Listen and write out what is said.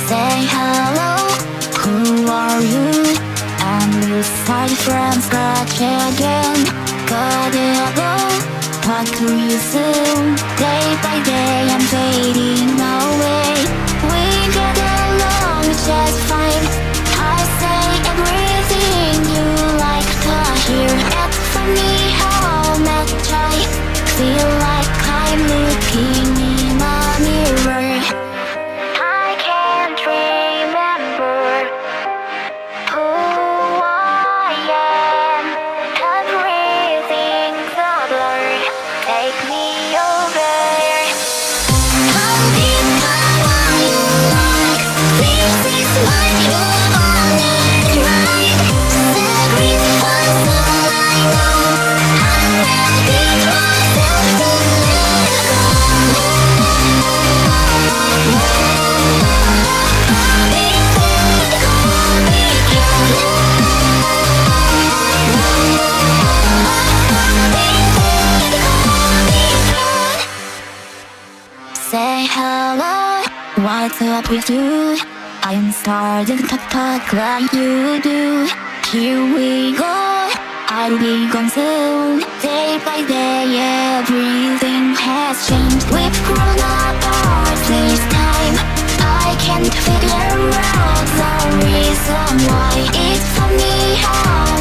Say hello, who are you? And we'll start from scratch again. Gotta go, talk to you soon. Day by day I'm fading away. We get along just fine. I say everything you like to hear. It's funny how much I feel like I'm looking in a mirror. I can't remember who I am. Everything's a blur. Take me over. Come be my one you like. This is what you wanted, right? Sacrifice all I know. I'm ready myself to let go. Say hello, what's up with you? I'm starting to talk like you do. Here we go, I'll be gone soon. Day by day everything has changed. We've grown apart this time. I can't figure out the reason why. It's funny how